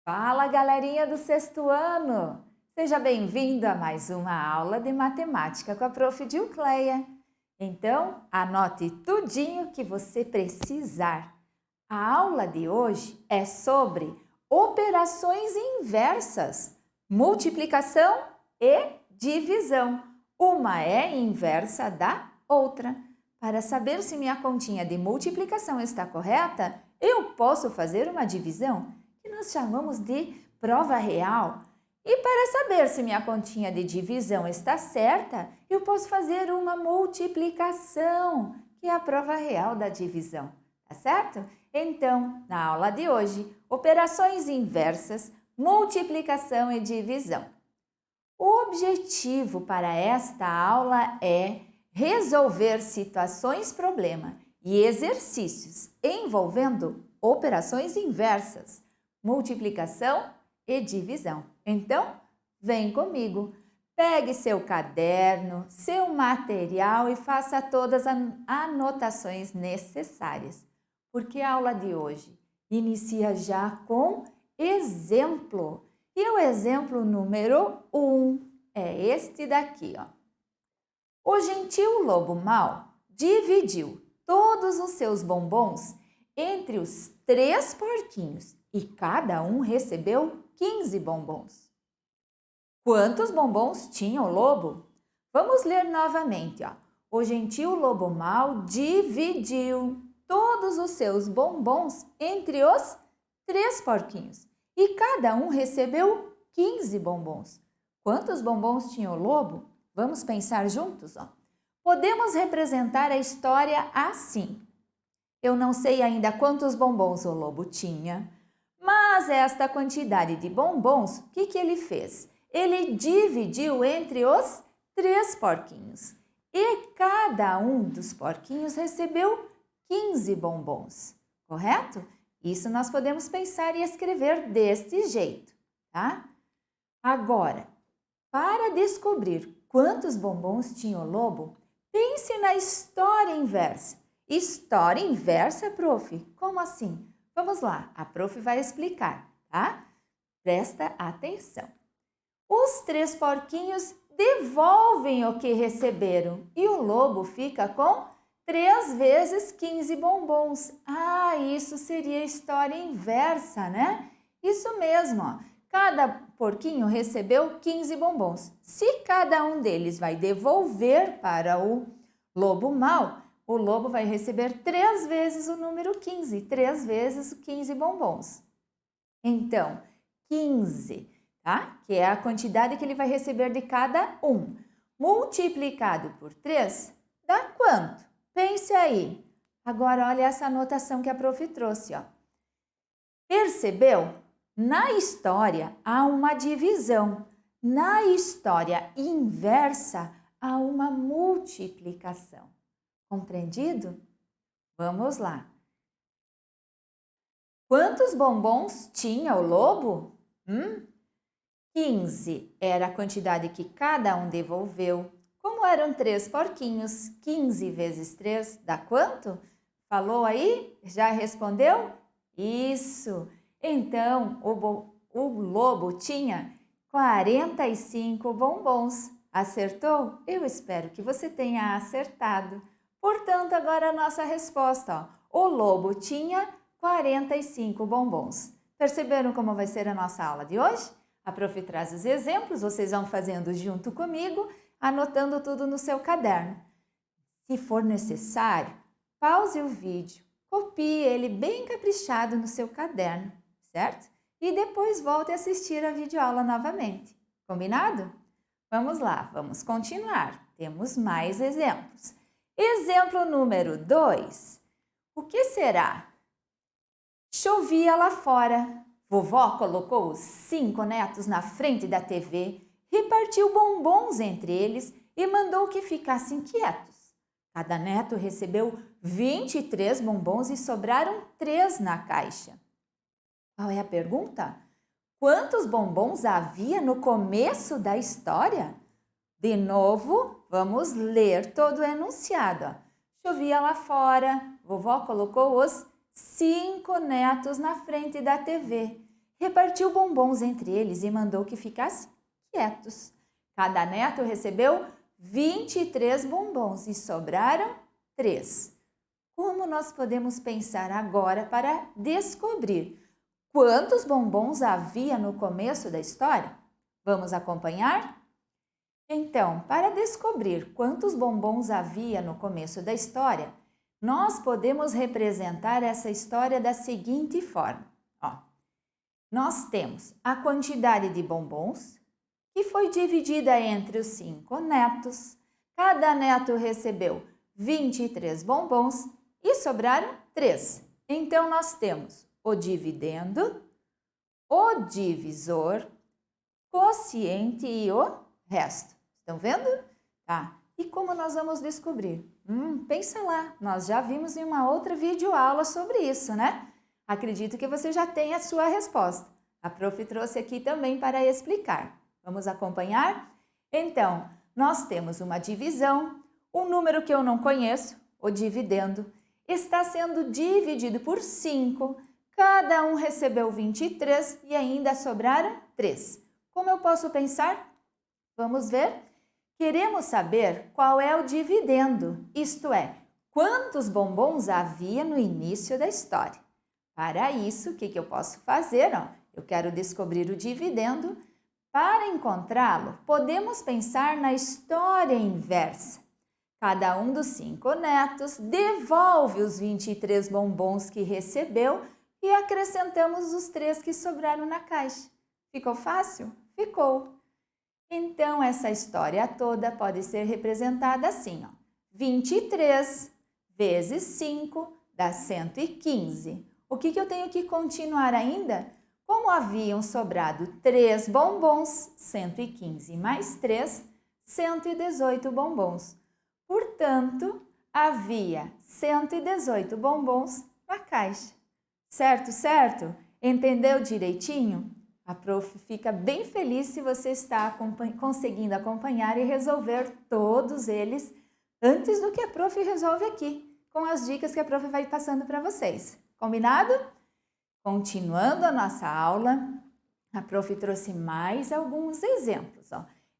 Fala, galerinha do sexto ano! Seja bem-vindo a mais uma aula de matemática com a Prof. Dilcleia. Então, anote tudinho que você precisar. A aula de hoje é sobre operações inversas, multiplicação e divisão. Uma é inversa da outra. Para saber se minha continha de multiplicação está correta, eu posso fazer uma divisão, que nós chamamos de prova real. E para saber se minha continha de divisão está certa, eu posso fazer uma multiplicação, que é a prova real da divisão, tá certo? Então, na aula de hoje, operações inversas, multiplicação e divisão. O objetivo para esta aula é resolver situações-problema e exercícios envolvendo operações inversas, multiplicação e divisão. Então, vem comigo. Pegue seu caderno, seu material e faça todas as anotações necessárias, porque a aula de hoje inicia já com exemplo. E o exemplo número 1 é este daqui, ó. O gentil lobo mau dividiu todos os seus bombons entre os 3 porquinhos e cada um recebeu 15 bombons. Quantos bombons tinha o lobo? Vamos ler novamente, ó. O gentil lobo mau dividiu todos os seus bombons entre os 3 porquinhos e cada um recebeu 15 bombons. Quantos bombons tinha o lobo? Vamos pensar juntos, ó. Podemos representar a história assim. Eu não sei ainda quantos bombons o lobo tinha, mas esta quantidade de bombons, o que ele fez? Ele dividiu entre os 3 porquinhos e cada um dos porquinhos recebeu 15 bombons, correto? Isso nós podemos pensar e escrever deste jeito, tá? Agora, para descobrir quantos bombons tinha o lobo, pense na história inversa. História inversa, prof? Como assim? Vamos lá, a prof vai explicar, tá? Presta atenção. Os 3 porquinhos devolvem o que receberam e o lobo fica com 3 vezes 15 bombons. Ah, isso seria história inversa, né? Isso mesmo, ó. Cada porquinho recebeu 15 bombons. Se cada um deles vai devolver para o lobo mau, o lobo vai receber 3 vezes o número 15, 3 vezes 15 bombons. Então, 15, tá? Que é a quantidade que ele vai receber de cada um. Multiplicado por 3, dá quanto? Pense aí. Agora, olha essa anotação que a prof trouxe, ó. Percebeu? Na história, há uma divisão. Na história inversa, há uma multiplicação. Compreendido? Vamos lá. Quantos bombons tinha o lobo? 15 era a quantidade que cada um devolveu. Como eram 3 porquinhos, 15 vezes 3 dá quanto? Falou aí? Já respondeu? Isso! Então, o lobo tinha 45 bombons. Acertou? Eu espero que você tenha acertado. Portanto, agora a nossa resposta, ó. O lobo tinha 45 bombons. Perceberam como vai ser a nossa aula de hoje? A prof traz os exemplos, vocês vão fazendo junto comigo, anotando tudo no seu caderno. Se for necessário, pause o vídeo, copie ele bem caprichado no seu caderno, certo? E depois volte a assistir a videoaula novamente. Combinado? Vamos lá, vamos continuar. Temos mais exemplos. Exemplo número 2. O que será? Chovia lá fora. Vovó colocou os 5 netos na frente da TV, repartiu bombons entre eles e mandou que ficassem quietos. Cada neto recebeu 23 bombons e sobraram 3 na caixa. Qual é a pergunta? Quantos bombons havia no começo da história? De novo, vamos ler todo o enunciado. Chovia lá fora, vovó colocou os 5 netos na frente da TV, repartiu bombons entre eles e mandou que ficassem quietos. Cada neto recebeu 23 bombons e sobraram 3. Como nós podemos pensar agora para descobrir quantos bombons havia no começo da história? Vamos acompanhar? Então, para descobrir quantos bombons havia no começo da história, nós podemos representar essa história da seguinte forma. Nós temos a quantidade de bombons, que foi dividida entre os 5 netos. Cada neto recebeu 23 bombons e sobraram 3. Então, nós temos o dividendo, o divisor, quociente e o resto. Estão vendo? Tá. E como nós vamos descobrir? Pensa lá, nós já vimos em uma outra videoaula sobre isso, né? Acredito que você já tenha a sua resposta. A prof trouxe aqui também para explicar. Vamos acompanhar? Então, nós temos uma divisão, um número que eu não conheço, o dividendo, está sendo dividido por 5. Cada um recebeu 23 e ainda sobraram 3. Como eu posso pensar? Vamos ver? Queremos saber qual é o dividendo, isto é, quantos bombons havia no início da história. Para isso, o que eu posso fazer? Eu quero descobrir o dividendo. Para encontrá-lo, podemos pensar na história inversa. Cada um dos 5 netos devolve os 23 bombons que recebeu e acrescentamos os 3 que sobraram na caixa. Ficou fácil? Ficou. Então, essa história toda pode ser representada assim. 23 vezes 5 dá 115. O que eu tenho que continuar ainda? Como haviam sobrado 3 bombons, 115 mais 3, 118 bombons. Portanto, havia 118 bombons na caixa. Certo, certo? Entendeu direitinho? A prof fica bem feliz se você está conseguindo acompanhar e resolver todos eles antes do que a prof resolve aqui, com as dicas que a prof vai passando para vocês. Combinado? Continuando a nossa aula, a prof trouxe mais alguns exemplos.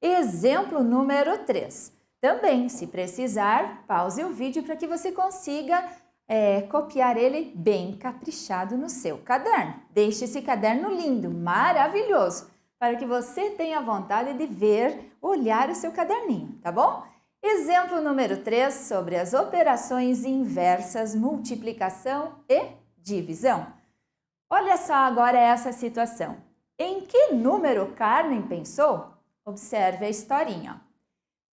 Exemplo número 3. Também, se precisar, pause o vídeo para que você consiga copiar ele bem caprichado no seu caderno. Deixe esse caderno lindo, maravilhoso, para que você tenha vontade de ver, olhar o seu caderninho, tá bom? Exemplo número 3 sobre as operações inversas, multiplicação e divisão. Olha só agora essa situação. Em que número Carmen pensou? Observe a historinha.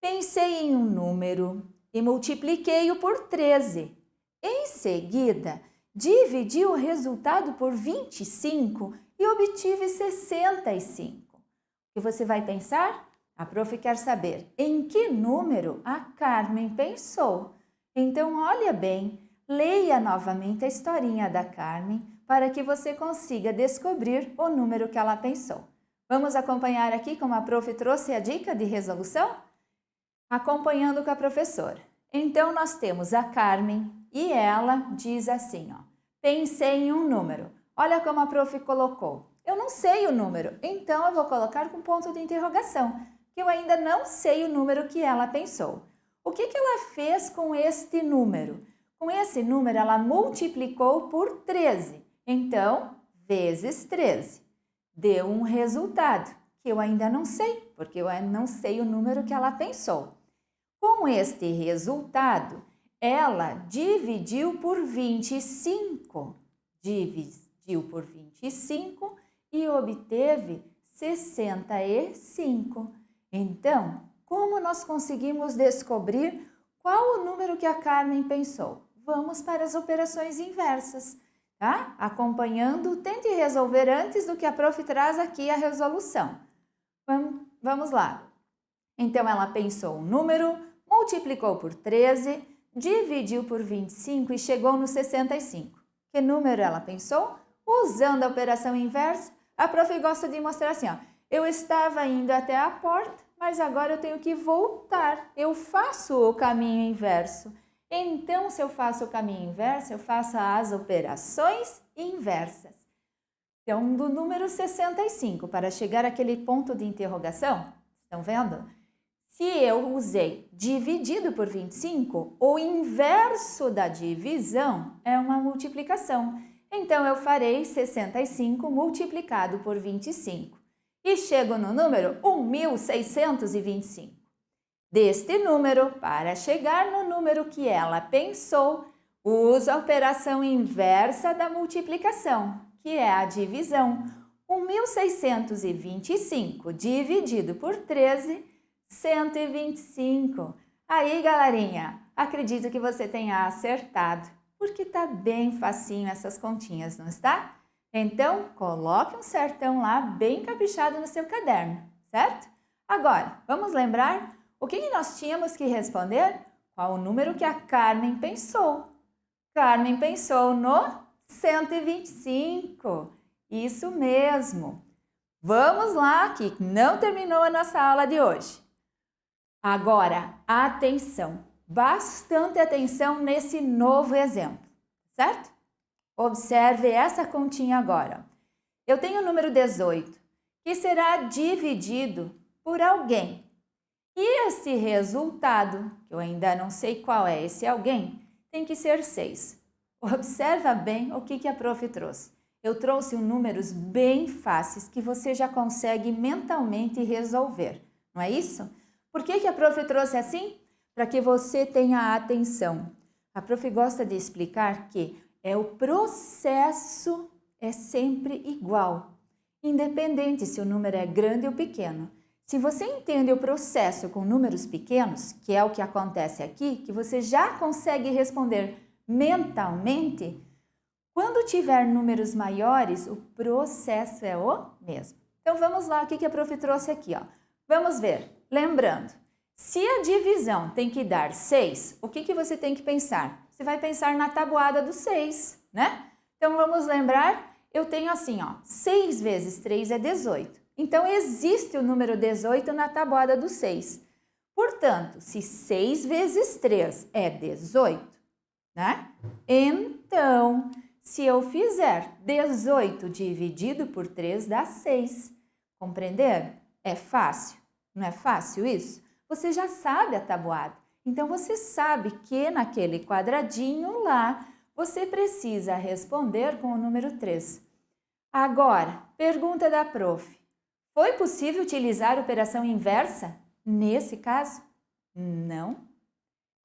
Pensei em um número e multipliquei-o por 13. Em seguida, dividi o resultado por 25 e obtive 65. O que você vai pensar? A prof quer saber em que número a Carmen pensou. Então, olha bem, leia novamente a historinha da Carmen para que você consiga descobrir o número que ela pensou. Vamos acompanhar aqui como a prof trouxe a dica de resolução? Acompanhando com a professora. Então, nós temos a Carmen e ela diz assim, pensei em um número. Olha como a prof colocou. Eu não sei o número, então eu vou colocar com ponto de interrogação, que eu ainda não sei o número que ela pensou. O que ela fez com este número? Com esse número, ela multiplicou por 13. Então, vezes 13. Deu um resultado, que eu ainda não sei, porque eu não sei o número que ela pensou. Com este resultado, ela dividiu por 25. Dividiu por 25 e obteve 65. Então, como nós conseguimos descobrir qual o número que a Carmen pensou? Vamos para as operações inversas, tá? Acompanhando, tente resolver antes do que a prof traz aqui a resolução. Vamos lá. Então, ela pensou um número, multiplicou por 13, dividiu por 25 e chegou no 65. Que número ela pensou? Usando a operação inversa, a prof gosta de mostrar assim, eu estava indo até a porta, mas agora eu tenho que voltar. Eu faço o caminho inverso. Então, se eu faço o caminho inverso, eu faço as operações inversas. Então, do número 65 para chegar àquele ponto de interrogação, estão vendo? Se eu usei dividido por 25, o inverso da divisão é uma multiplicação. Então, eu farei 65 multiplicado por 25 e chego no número 1.625. Deste número, para chegar no número que ela pensou, uso a operação inversa da multiplicação, que é a divisão. 1.625 dividido por 13, 125. Aí, galerinha, acredito que você tenha acertado, porque tá bem facinho essas continhas, não está? Então, coloque um certão lá bem caprichado no seu caderno, certo? Agora, vamos lembrar o que nós tínhamos que responder? Qual o número que a Carmen pensou? Carmen pensou no 125. Isso mesmo. Vamos lá, que não terminou a nossa aula de hoje. Agora, atenção, bastante atenção nesse novo exemplo, certo? Observe essa continha agora. Eu tenho o número 18, que será dividido por alguém. E esse resultado, que eu ainda não sei qual é esse alguém, tem que ser 6. Observa bem o que a prof trouxe. Eu trouxe números bem fáceis que você já consegue mentalmente resolver, não é isso? Por que a prof trouxe assim? Para que você tenha atenção. A prof gosta de explicar que o processo é sempre igual, independente se o número é grande ou pequeno. Se você entende o processo com números pequenos, que é o que acontece aqui, que você já consegue responder mentalmente, quando tiver números maiores, o processo é o mesmo. Então vamos lá, o que a prof trouxe aqui, ó. Vamos ver. Lembrando, se a divisão tem que dar 6, o que você tem que pensar? Você vai pensar na tabuada do 6, né? Então vamos lembrar, eu tenho assim, ó, 6 vezes 3 é 18. Então existe o número 18 na tabuada do 6. Portanto, se 6 vezes 3 é 18, né? Então, se eu fizer 18 dividido por 3 dá 6. Compreender? É fácil. Não é fácil isso? Você já sabe a tabuada. Então, você sabe que naquele quadradinho lá, você precisa responder com o número 3. Agora, pergunta da prof. Foi possível utilizar a operação inversa nesse caso? Não.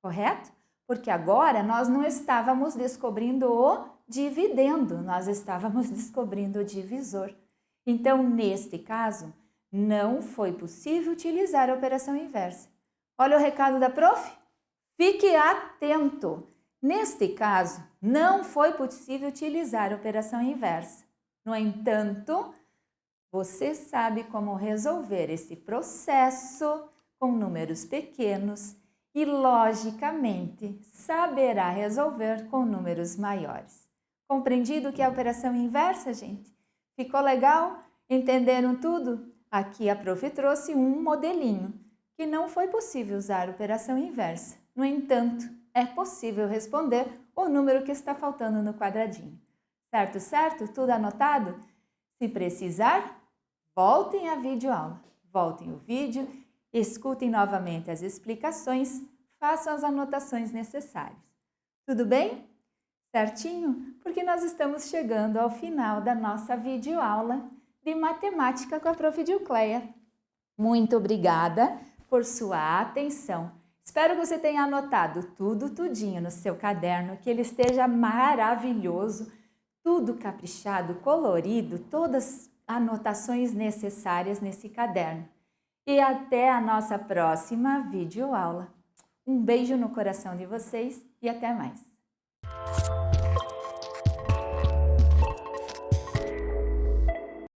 Correto? Porque agora nós não estávamos descobrindo o dividendo, nós estávamos descobrindo o divisor. Então, neste caso, não foi possível utilizar a operação inversa. Olha o recado da prof. Fique atento. Neste caso, não foi possível utilizar a operação inversa. No entanto, você sabe como resolver esse processo com números pequenos e, logicamente, saberá resolver com números maiores. Compreendido o que é a operação inversa, gente? Ficou legal? Entenderam tudo? Aqui a prof trouxe um modelinho que não foi possível usar a operação inversa. No entanto, é possível responder o número que está faltando no quadradinho. Certo, certo? Tudo anotado? Se precisar, voltem à videoaula. Voltem o vídeo, escutem novamente as explicações, façam as anotações necessárias. Tudo bem? Certinho? Porque nós estamos chegando ao final da nossa videoaula de matemática com a prof. Dilcleia. Muito obrigada por sua atenção. Espero que você tenha anotado tudinho no seu caderno, que ele esteja maravilhoso, tudo caprichado, colorido, todas as anotações necessárias nesse caderno. E até a nossa próxima videoaula. Um beijo no coração de vocês e até mais.